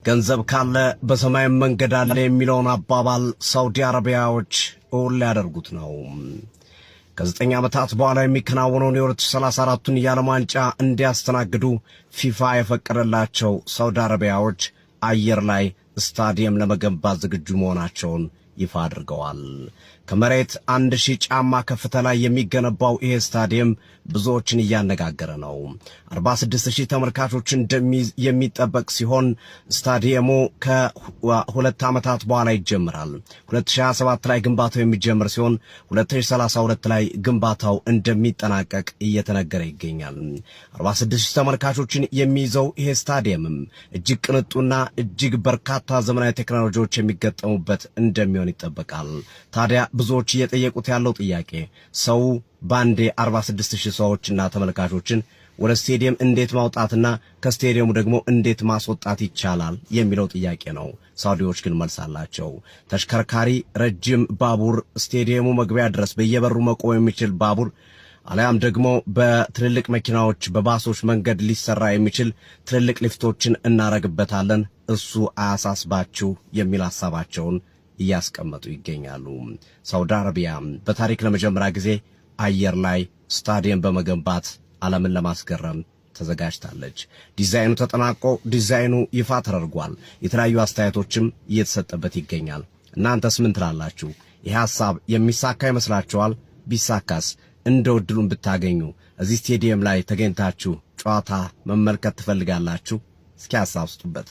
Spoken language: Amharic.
ገንዘብ ካለ በሰማይ መንገድ አለ የሚለውን አባባል ሳውዲ አረቢያዎች እውን ሊያደርጉት ነው። ከ9 ዓመታት በኋላ የሚከናወነውን የ2034ቱን የዓለም ዋንጫ እንዲያስተናግዱ ፊፋ የፈቀደላቸው ሳውዲ አረቢያዎች አየር ላይ ስታዲየም ለመገንባት ዝግጁ መሆናቸውን ይፋ አድርገዋል። ከመሬት 1000 ጫማ ከፍታ ላይ የሚገነባው ይሄ ስታዲየም ብዙዎችን እያነጋገረ ነው። 46000 ተመልካቾችን እንደሚይዝ የሚጠበቅ ሲሆን ስታዲየሙ ከ2 ዓመታት በኋላ ይጀምራል። 2027 ላይ ግንባታው የሚጀምር ሲሆን 2032 ላይ ግንባታው እንደሚጠናቀቅ እየተነገረ ይገኛል። 46000 ተመልካቾችን የሚይዘው ይሄ ስታዲየምም እጅግ ቅንጡና እጅግ በርካታ ዘመናዊ ቴክኖሎጂዎች የሚገጠሙበት እንደሚሆን ይጠበቃል። ታዲያ ብዙዎች እየጠየቁት ያለው ጥያቄ ሰው ባንዴ 46000 ሰዎችና ተመልካቾችን ወደ ስቴዲየም እንዴት ማውጣትና ከስቴዲየሙ ደግሞ እንዴት ማስወጣት ይቻላል የሚለው ጥያቄ ነው። ሳውዲዎች ግን መልስ አላቸው። ተሽከርካሪ ረጅም ባቡር ስቴዲየሙ መግቢያ ድረስ በየበሩ መቆም የሚችል ባቡር አለያም ደግሞ በትልልቅ መኪናዎች በባሶች መንገድ ሊሰራ የሚችል ትልልቅ ሊፍቶችን እናረግበታለን፣ እሱ አያሳስባችሁ የሚል ሐሳባቸውን እያስቀመጡ ይገኛሉ። ሳውዲ አረቢያ በታሪክ ለመጀመሪያ ጊዜ አየር ላይ ስታዲየም በመገንባት ዓለምን ለማስገረም ተዘጋጅታለች። ዲዛይኑ ተጠናቆ ዲዛይኑ ይፋ ተደርጓል። የተለያዩ አስተያየቶችም እየተሰጠበት ይገኛል። እናንተስ ምን ትላላችሁ? ይህ ሐሳብ የሚሳካ ይመስላችኋል? ቢሳካስ እንደው ዕድሉን ብታገኙ እዚህ ስቴዲየም ላይ ተገኝታችሁ ጨዋታ መመልከት ትፈልጋላችሁ? እስኪ ሐሳብ ስጡበት።